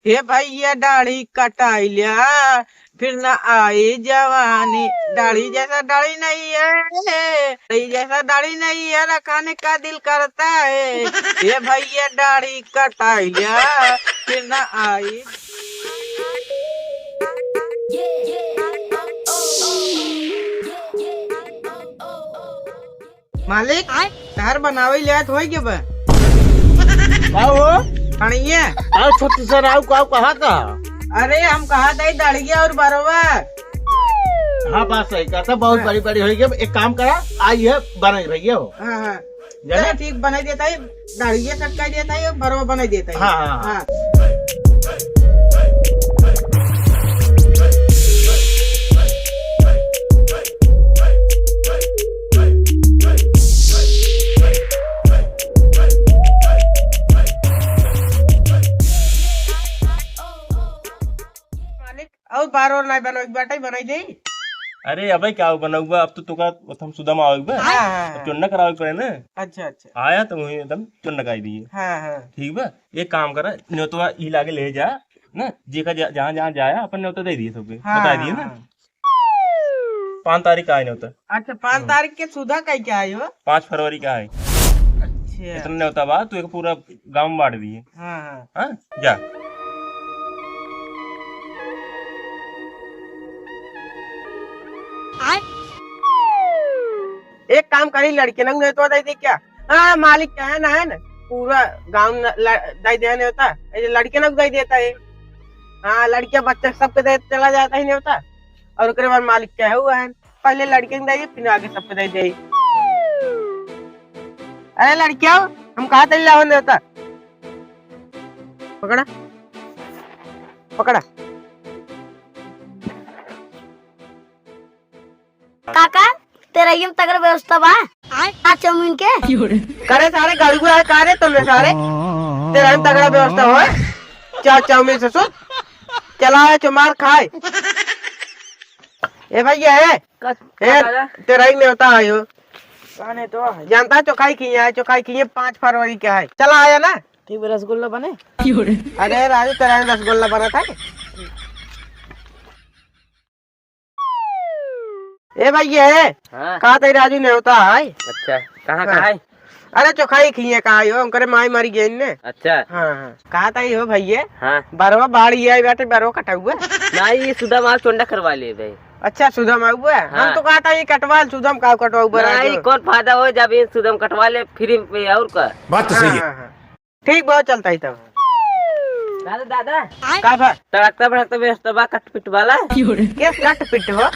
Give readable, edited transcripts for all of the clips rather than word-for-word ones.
हे भैया दाढ़ी कटाई लिया फिर न आई जवानी। दाढ़ी जैसा दाढ़ी नहीं है, दाढ़ी जैसा दाढ़ी नहीं है, रखाने का दिल करता है। हे भैया दाढ़ी कटाई लिया फिर न आई। मालिक तार बनावे लिया होई के बा हो कणिया। आओ छोटी सर आओ कहा था। अरे हम कहा था दाढ़िया और बरोबा। हाँ बात सही कहता, बहुत बड़ी बड़ी हो गई। एक काम करा आई है बना भैया हो। हाँ हाँ चलो ठीक बना देता है, दाढ़िया चटका देता है, बरोबा बना देता है। हाँ हाँ हाँ और बार और नहीं बनाई बेटा बनाई दे। अरे अब क्या बनाऊंगा, अब तो तुका हम सुदामा आओगे हाँ चुन्ना करावे पड़े ना। अच्छा अच्छा आया तो वही एकदम चुन्ना कराई दिए। हाँ हाँ ठीक बा, एक काम करा न्योतवा ई लागे ले जा ना, जी का जहाँ जहाँ जाया अपन न्योता दे दिए सबके, हाँ, बता दिए ना। 5 तारीख का है न्योता। अच्छा 5 तारीख के सुधा का क्या है वो? 5 फरवरी का है। अच्छा इतना न्योता बा तू एक पूरा गाँव में बांट दिए। हाँ हाँ हाँ जा। एक काम करी लड़के नंग नहीं तो दे दे क्या। हाँ मालिक क्या है ना पूरा गांव दे दे नहीं होता, लड़के नंग दे देता है। हाँ लड़कियां बच्चा सबके दे चला जाता ही नहीं होता, और उसके बाद मालिक क्या है हुआ है पहले लड़के दे फिर आगे सबके दे दे। अरे लड़कियों हम कहा था लावन नहीं होता। पकड़ा पकड़ा। काका तेरा ये तगड़ व्यवस्था बा आज चाउमीन के करे सारे गड़गुआ है कारे तुमने सारे तेरा हम तगड़ा व्यवस्था हो। चार चाउमीन से सुन चला है चुमार खाए। ए भैया है तेरा ही नहीं होता है तो जानता है चौखाई की है, चौखाई की 5 फरवरी क्या है। चला आया ना ठीक रसगुल्ला बने। अरे राजू तेरा रसगुल्ला बना था। ए भैया है हाँ। कहा था राजू नहीं होता है। अच्छा कहाँ कहाँ है? अरे चौखाई खिए कहा हो हम करे माई मारी गई ने। अच्छा हाँ हाँ कहा था हो भैया। हाँ बरवा बाड़ी है बेटे बरवा कटा हुआ। नहीं ये सुधा माँ चोंडा करवा ले भाई। अच्छा सुधम हुआ है। हाँ। हम तो कहा था ये कटवा सुधम का कटवा हुआ नहीं कौन फायदा हो जब ये सुधम कटवा ले फ्री में और का बात तो सही है। ठीक बहुत चलता ही तब। दादा दादा का भा तड़कता भड़कता व्यवस्था बा कट पिट वाला केस कट पिट हो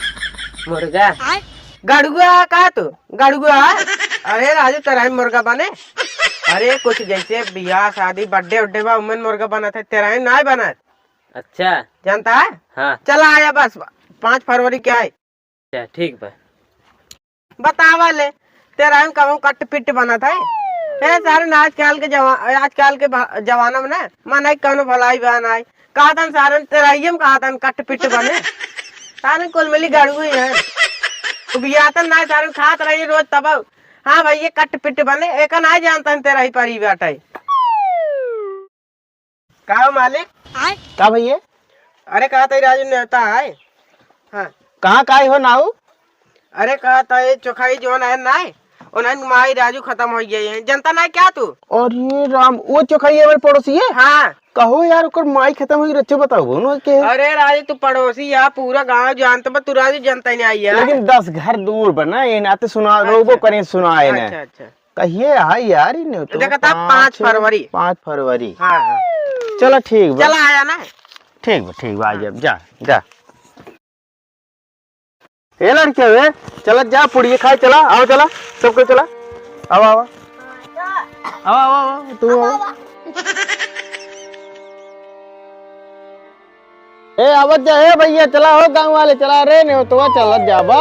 मुर्गा गड़ुआ का तू गड़ुआ। अरे राजू तेरा ही मुर्गा बने। अरे कुछ जैसे बियाह शादी बर्थडे उड्डे बा उमन मुर्गा बना था तेरा ही नहीं बना। अच्छा जानता है। हाँ चला आया बस 5 फरवरी क्या है। अच्छा ठीक बा बतावा ले तेरा हम कहूँ कट पिट बना था। है सारे आजकल के जमाना में ना मन कौन भलाई बहन आई कहा था सारे तेरा ही कहा था कट पिट बने सारे कुल मिली गड़ू ही है बियातन ना सारे खात रही रोज तब। हाँ भाई ये कट पिट बने एक ना जानता तेरा ही परी बेटा कहा मालिक का भैया अरे कहा था राजू ने होता है। हाँ कहाँ का हो नाऊ। अरे कहा था ये चौखाई जो है ना उन्हें माई राजू खत्म हो गई है जनता ना क्या तू। और ये राम वो चौखाई हमारे पड़ोसी है। हाँ कहो यार ओकर माई खत्म हो गई रच्चे बताओ ना के। अरे राजू तू पड़ोसी या पूरा गांव जानता तू राजू जनता नहीं आई है। लेकिन 10 घर दूर बना ये नाते सुना रोबो करें सुनाए ने। अच्छा अच्छा कहिए हां यार ही नहीं तो देखा था 5 फरवरी। 5 फरवरी हाँ हाँ चलो ठीक बा। चला आया ना ठीक बा जब जा जा ये लड़के वे चला जा पुड़िए खाए चला आओ चला सबको चला आओ आओ आओ आओ आओ तू आओ। ए आवत जा ए भैया चला हो गांव वाले चला रे नहीं तो चलत जाबा।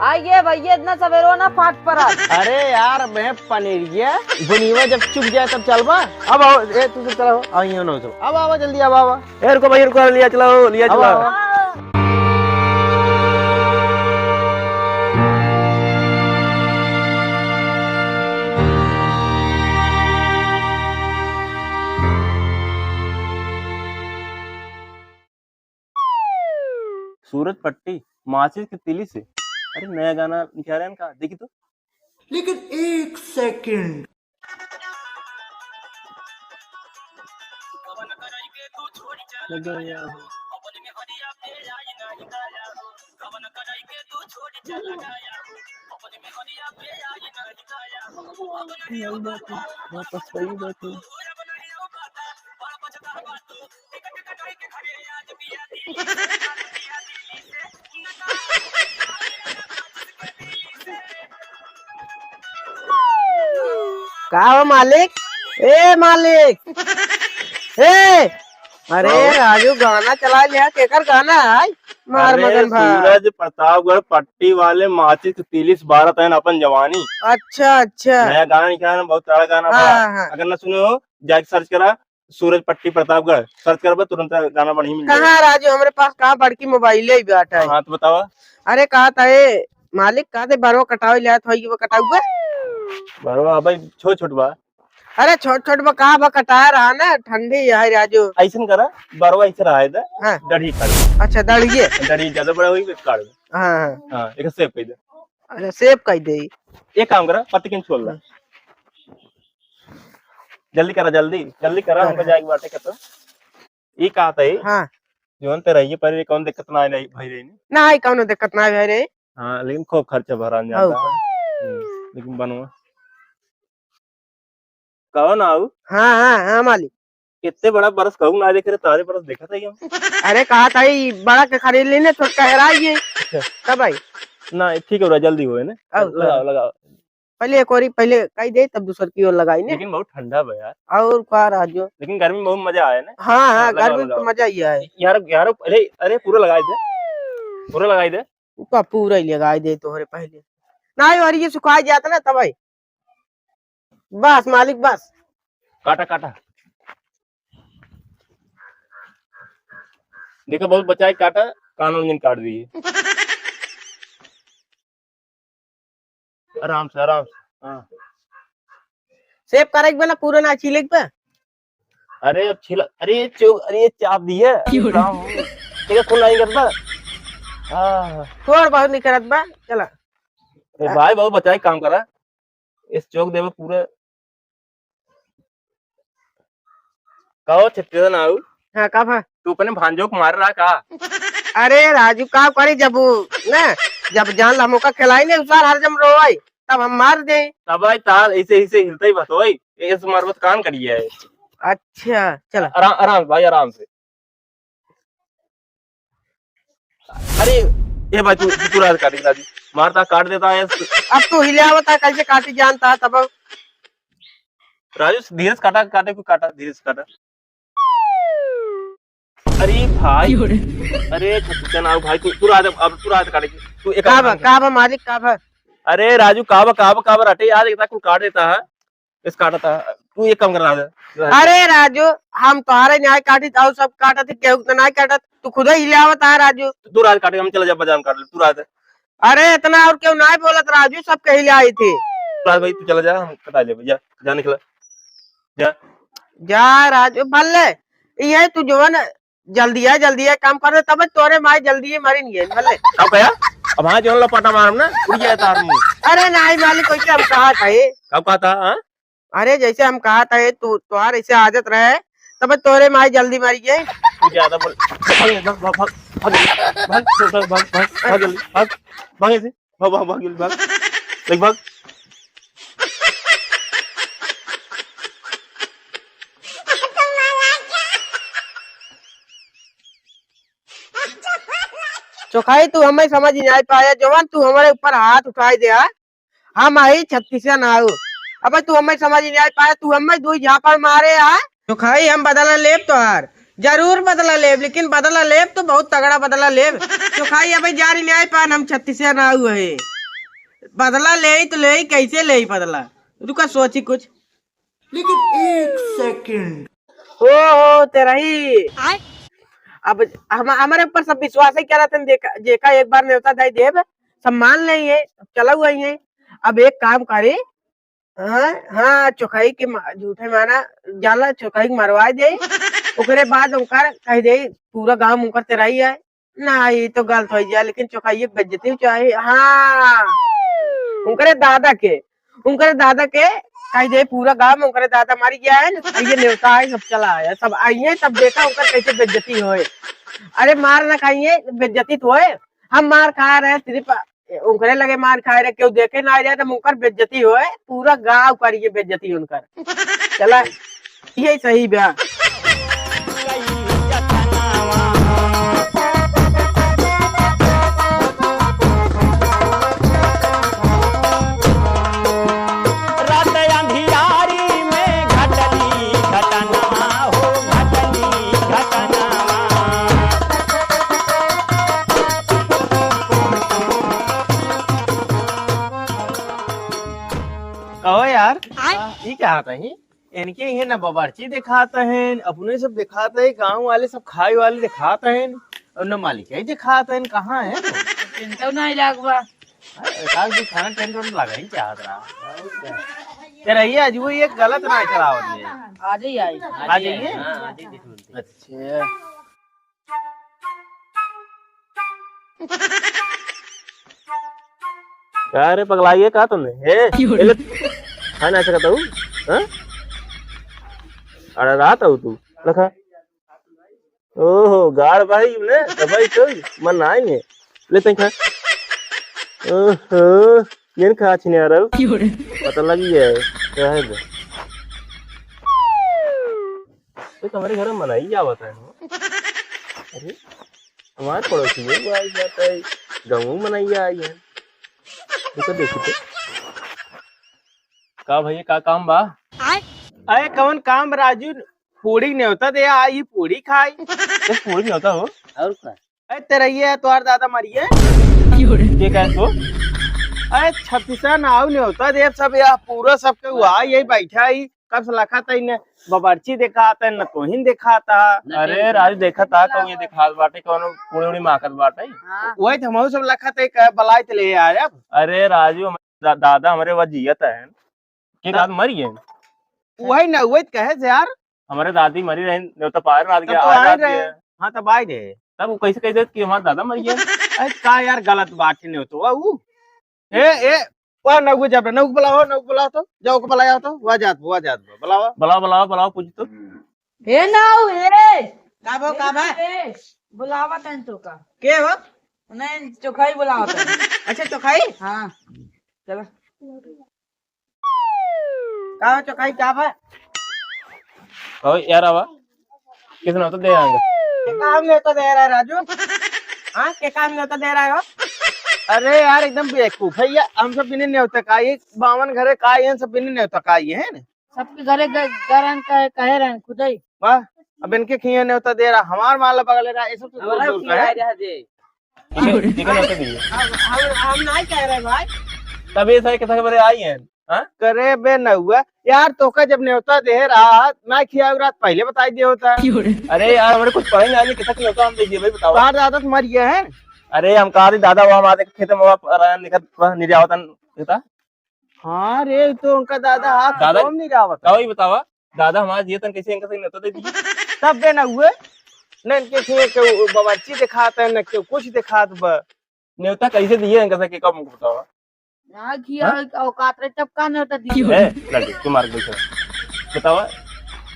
आइए भैया इतना सवेरो ना फाट पर। अरे यार मैं पनीरिया बुनीवा जब चुक जाए तब चलबा। अब आओ ए तू चला हो आओ ये नो सब अब आओ जल्दी अब आओ ए रुको भाई रुको लिया चलाओ। सूरज पट्टी माचिस की तीली से। अरे नया गाना निकाल रहे हैं इनका, देखी तो। लेकिन एक सेकंड। का हो मालिक? ए मालिक, ए अरे राजू गाना चला लिया, केकर गाना है? मार अरे मगन भाई। सूरज प्रतापगढ़ पट्टी वाले माचिस की तीली से 12 तैन अपन जवानी। अच्छा अच्छा। नया गाना निकाला है, बहुत तगड़ा गाना बा। हाँ हाँ। अगर ना सुने हो जाके सर्च करा, सूरज पट्टी प्रतापगढ़ सर्च करबा तुरंत गाना बढ़ी मिल जाएगा। कहाँ राजू, हमारे पास कहाँ बड़की मोबाइल ही बैठा है। हाँ तो बतावा। अरे कहा था ये मालिक, कहा थे बारवा कटावे लिया था, वो कटाऊगा? बरवा भाई छोट छोट बा। अरे छोट छोट बा कहा बा, कटाया रहा ना, ठंडी है राजू। ऐसन करा, बरवा ऐसे रहा है हाँ। दढ़ी काट। अच्छा दड़िए। दढ़ी ज्यादा बड़ा हुई काट दे। हाँ हाँ। हाँ एक सेव कर दे। अच्छा सेब कह दे। एक काम करा, पत्ती किन छोड़ ला। जल्दी करा, जल्दी जल्दी करा, हमको जाके बाटे का। तो ये कहा था ये हाँ जोन ते रहिए पर कौन दिक्कत ना आई भाई रही। ना है, कौनो दिक्कत ना है रे। हाँ लेकिन खूब खर्चा भरा हाँ। जाता है। लेकिन बनवा कहो ना आऊ हाँ हाँ हाँ मालिक। कितने बड़ा बरस कहूँ ना देखे, तारे बरस देखा था ये हम। अरे कहा था ये बड़ा के खरीद लेने, छोटका हेराइए तब भाई। ना ठीक है, जल्दी हो ना। अब लगाओ लगाओ, पहले एक और पहले कही दे, तब दूसर की ओर लगाई ने। लेकिन बहुत ठंडा है यार। और का राजू? लेकिन गर्मी में बहुत मजा आया ना। हाँ हाँ, लगाओ, गर्मी में तो लगाओ। मजा ही है। यार यार अरे अरे पूरा लगाई दे, पूरा लगाई दे। उसका पूरा ही लगाई दे तोहरे पहले। ना और ये सुखाई जाता ना तब भाई। बस मालिक बस। काटा काटा, देखो बहुत बचा है, काटा कानून जिन काट दिए। आराम से आराम से। हाँ सेब करेक बेला पूरा ना छिलेक पे। अरे अब छिला, अरे ये चोक, अरे ये चाप दी है। ठीक है खुल नहीं करता। हाँ थोड़ा बहुत नहीं करत बा, चला। अरे भाई बहुत बचाए, काम करा इस चौक देवे पूरे। कहो छत्तीस ना आऊ हाँ कब है? तू अपने भांजो को मार रहा का। अरे राजू का करे, जब ना जब जान ला मौका खिलाई ने उसार हर जम रोई, तब हम मार दे। तब भाई ताल ऐसे ऐसे हिलता ही बस वही इस मारबत कान करिए है। अच्छा चला। आराम आराम से भाई, आराम से। अरे ये भाई तू पूरा काटी दादी मारता काट देता है। अब तू हिलावत है, कैसे काटी जानता है तब। राजू धीरे से काटा, काटे को काटा, धीरे से काटा। अरे भाई अरे छत्तीस ना भाई, तू पूरा अब पूरा काटेगी तू। एक काबा मालिक काबा। अरे राजू काबा काबा काबा हटे यार, इतना कुछ काट देता है, इस काटा था। तू एक काम कर रहा है। अरे राजू हम तुम्हारे न्याय काटी था, सब काटा थे, केहू तो नहीं काटा, तू खुद ही हिलावत है राजू। तू रात काटे, हम चला जा बाजार में काट ले, तू रात। अरे इतना और क्यों नहीं बोलत राजू, सब के हिलाई थे। रात भाई तू चला जा, हम कटा ले भैया, जा निकला जा। जा राजू भले ये तू जो है ना जल्दी है काम कर, तब तोरे माई जल्दी है मारी नहीं है भले। अब कया अब हाँ जो लपाटा मारम ना उड़ गया तार मुंह। अरे नहीं मालिक, वैसे हम कहा था ये। कब कहा था? हाँ अरे जैसे हम कहा था ये, तू तुम्हार ऐसे आदत रहे, तब तोरे माई जल्दी मारी गई। तू ज्यादा बोल, भाग भाग भाग भाग भाग भाग भाग भाग जल्दी भाग, भाग ऐसे भाग भाग भाग जल्दी भाग, देख भाग। चौखाई तू हमें समझ नहीं पाया जवान, तू हमारे ऊपर हाथ उठाई दे। हम आई 36 ना आऊ, अब तू हमें समझ नहीं पाया, तू हमें दो झापड़ मारे आ। चौखाई हम बदला लेब तो हार जरूर बदला लेब, लेकिन बदला लेब तो बहुत तगड़ा बदला लेब। चौखाई अब जारी नहीं पान, हम 36 ना आऊ है, बदला ले तो ले, कैसे ले बदला, रुका सोची कुछ। लेकिन एक सेकंड। हो तेरा ही अब हमारे ऊपर सब विश्वास है क्या रहता है, देखा एक बार न्योता दाई देव सम्मान नहीं है, चला हुआ ही है। अब एक काम करे, हाँ हाँ चौखाई के झूठे माना जाला, चौखाई के मरवा दे, ओकरे बाद उनका कह दे पूरा गांव मुकर तेरा ही है, नहीं तो गलत हो जाए, लेकिन चौखाइये बेइज्जती चाहिए। हाँ, उनकरे दादा के कही दे पूरा गांव में उनकरे दादा मारी गया है ना, ये न्योता है सब चला आया, सब आइए तब देखा उनका कैसे बेइज्जती होए। अरे मार ना खाइए बेइज्जती तो होए, हम मार खा रहे सिर्फ उनकरे लगे मार खा रहे, क्यों देखे ना आ जाए तो उनकर बेइज्जती होए, पूरा गांव करिए बेइज्जती उनकर। चला ये सही ब्याह। रात अंधियारी में घटली घटना हो, घटली घटना। कहो यार, ये क्या आता है? इनके ये न बावर्ची दिखाते हैं, अपने सब दिखाते हैं, गांव वाले सब खाए वाले दिखाते हैं, और न मालिक ही दिखाते हैं। कहाँ है तो नहीं लागवा खाना टेंट वेंट लगा ही चाहत रहा तेरा ये आज वो ये गलत ना चलाओ आज ही आई आ जाइए। अच्छा क्या रे पगलाइए कहा तुमने है ना ऐसा कहता हूँ? अरे रात हो तू लखा ओहो गाड़ भाई ने भाई तो मन आएंगे लेते खा ओहो ये खा छिने आ रहा पता लगी है क्या है तो हमारे घर में मनाई जावत है। अरे हमारे पड़ोसी है आई जाता है गाँव मनाई आई है देखो देखो का भैया का काम बा? अरे कौन काम राजू पूड़ी नहीं होता दे आई पूड़ी खाई पूड़ी नहीं होता हो और क्या? अरे तेरा ये तोहार दादा मरिए ये कह तो अरे छत्तीसा नाव नहीं होता दे सब या पूरा सबके हुआ यही बैठा ही कब से लखा था इन्हें बावर्ची देखा था न तोहिन देखा था। अरे राजू देखा था कौन ये दिखा बाटे कौन पूड़ी उड़ी माकत बाटे वही तो हम सब लखा था बलाई तो ले आया। अरे राजू दादा हमारे वह जियत है कि रात मरी है वही ना वही कहे से यार हमारे दादी मरी रही तो पार रात के आ रहे। हाँ तब आए थे तब वो कैसे कहते कि हमारे दादा मर गए। अरे का यार गलत बात नहीं होता वो ए वह नगु जब नगु बुलाओ तो जाओ को बुलाया तो वह जात बुलाओ पूछ तो हे नाउ हे का बा बुलावा तन तो का के हो नहीं चोखाई बुलावा तन। अच्छा चोखाई हां चलो का चोखाई का बा ओ यार आवा किसने तो दे आएंगे काम नहीं तो दे रहा है राजू। हां के काम नहीं तो दे रहा है। अरे यार एकदम बेवकूफ है यार हम सब बिने नहीं होता का ये बावन घरे का ये सब बिने नहीं होता का ये है ना सबके घरे गरन का कहे रहे खुद ही वाह अब इनके खिए नहीं होता दे रहा हमार माल पकड़ ले रहा ये सब तो दूर का है चिकन होता दिए हम नहीं कह रहे भाई तब ये सही कितना बड़े आई हैं हां करे बे न हुआ यार तो का जब न्योता दे रहा मैं खिया रात पहले बता दिया होता। अरे यार हमारे कुछ पढ़े नहीं कितना न्योता हम दीजिए भाई बताओ बाहर दादा तो मर गया है। अरे हम कहा दादा वो हमारे खेत में निर्यावतन देता। हाँ रे तो उनका दादा दादा निर्यावत वही बतावा दादा हमारा जीतन कैसे इनका सही न्योता दे दीजिए तब बे न हुए न इनके खेत के बावर्ची दिखाता है न क्यों कुछ दिखात न्योता कैसे दिए इनका सही कब बतावा ना किया औकात रे तब का न्योता दी लगे तू मार दे बतावा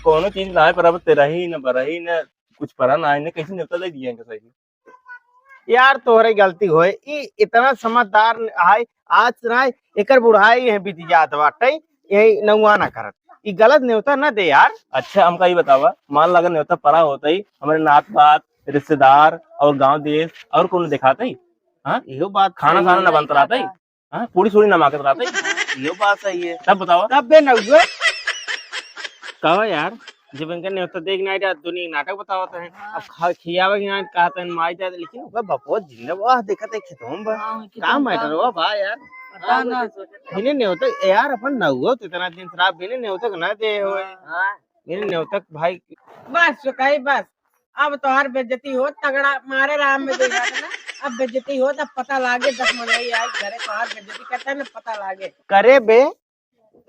कोनो चीज ना है पर अब तेरा ही न बरही न कुछ परा ना है कैसे न्योता दे दिए इनका सही। यार तोहरे गलती होए इतना समझदार है आज ना एकर बुढ़ाई है बीती जात बाटे यही नौवा ना करत ये गलत न्योता ना दे यार। अच्छा हमका ये बतावा मान लगा न्योता परा होता ही हमारे नात पात रिश्तेदार और गांव देश और कौन दिखाते ही हाँ यो बात खाना खाना न बनता रहता ही हाँ पूरी सूरी नमाकत रहता ही यो बात सही है तब बतावा तब बे न हुए कहो यार जब इनका न्योता देख नहीं रहा दुनिया नाटक बतावता है अब खियावे यहाँ कहते हैं माई जाते लेकिन वो बपोत जिंदा वाह देखा थे खितों बा काम मैटर हुआ बा यार पता ना बिने न्योता यार अपन न हुआ तो इतना दिन शराब बिने न्योता ना दे होए बिने न्योता भाई बस चुकाई बस अब तोहार बेइज्जती हो तगड़ा मारे राम में दे जाता ना अब बेइज्जती हो तब पता लागे 10 मनाई आज घरे तोहार बेइज्जती करता है ना पता लागे करे बे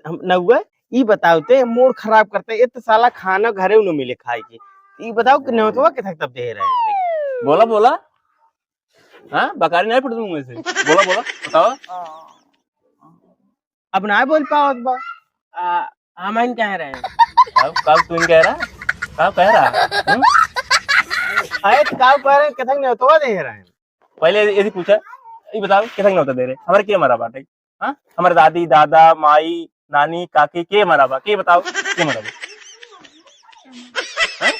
हम न हुआ ये बताओते मूड खराब करते ये तो साला खाना घरे उन्हें मिले खाए की ये बताओ कि न्योता के तक तब दे रहे थे बोला हाँ बकारी नहीं पड़ती मुंह में से, बोला बोला बताओ। अब ना बोल पाओ बा। हम इन कह रहे हैं कब तू कह रहा, कब कह रहा? अरे काव कर कथक नहीं तो दे रहे हैं। पहले यदि पूछा ये बताओ कितना नहीं होता दे रहे हमारे के मरा बाटे? हाँ हमारे दादी दादा माई नानी काकी के मरा बा, के बताओ के मरा बा?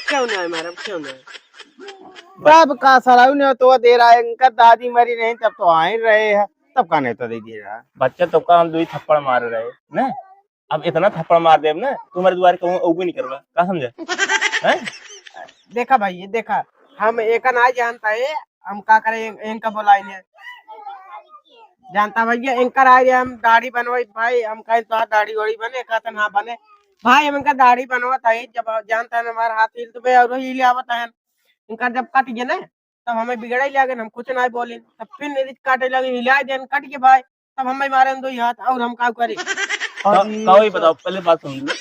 क्यों नहीं मैडम क्यों नहीं? तब का सलाह नहीं तो दे रहा है, इनका दादी मरी नहीं तब तो आ ही रहे हैं, तब का नहीं तो दे दे रहा। बच्चा तो का हम 2 थप्पड़ मार रहे ना, अब इतना थप्पड़ मार दे ना तुम्हारे द्वारे कहूँ वो भी नहीं करवा, का समझे? हैं? देखा भाई ये देखा हम एक ना जानता है हम का करे इनका बुलाएंगे जानता भैया इनका आए हम दाढ़ी बनवाई भाई हम कहे तो दाढ़ी वाड़ी बने कहते हाँ बने भाई हम इनका दाढ़ी बनवाता है जब जानता है हमारा हाथ हिल तो और हिल आवता है इनका जब कट गए ना तब हमें बिगड़ ही लगे हम कुछ नहीं बोले तब फिर काटे लगे हिला दे कट के भाई तब हमें मारे 2 हाथ और हम का करे कहो ही बताओ पहले बात सुन लो,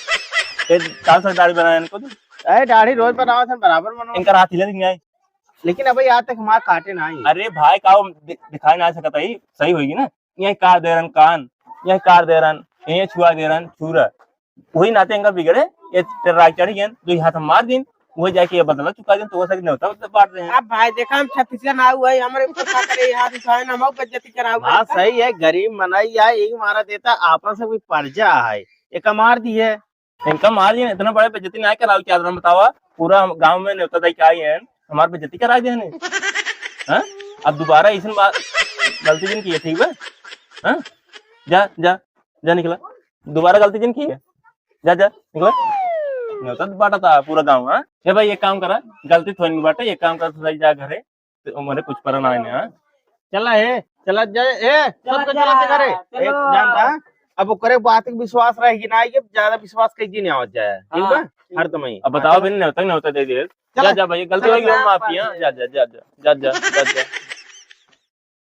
साल से दाढ़ी बनाया इनको तो अरे दाढ़ी रोज बनाओ थे बराबर बनाओ, इनका हाथ हिला नहीं आए। लेकिन अभी आज तक हमारे काटे ना ही। अरे भाई का दिखाई ना सकता ही सही होगी ना, यही कार दे रन कान, यही कार दे रन ये छुआ दे रन छुरा, वही नाते इनका बिगड़े ये राय चढ़ी गए 2 हाथ हम मार दिन वही जाके ये बदला चुका दिन तो हो सकता नहीं होता मतलब बांट रहे हैं। अब भाई देखा हम छत्तीसगढ़ ना हुआ है हमारे ऊपर का करे हाथ उठाए ना हम बेइज्जती करा हुआ हाँ सही है, गरीब मनाई है एक मारा देता आपस से कोई पर्जा है एक मार दी है। इनका मार दिया इतना बड़े बेइज्जती नहीं कराओ क्या बतावा, पूरा गांव में न्योता दाई क्या है हमारे बेइज्जती करा दिया ने। हाँ अब दोबारा ऐसी बात गलती जिन की है ठीक है? हाँ जा जा जा निकला, दोबारा गलती जिन की है जा जा निकला, न्योता बांटा था पूरा गाँव। हाँ ये भाई एक काम करा गलती थोड़ी नहीं बांटा, एक काम करा थोड़ा जा घर है तो मेरे कुछ पर ना है। चला है चला जाए सबको चला करे जानता है? अब वो करे बात का विश्वास रहेगी ना, ये ज्यादा विश्वास कहीं नहीं आ जाए ठीक है हर तुम्हें। अब बताओ बिन नहीं होता दे दिए, जा जा भाई गलती होगी माफी। हाँ जा जा जा जा जा जा जा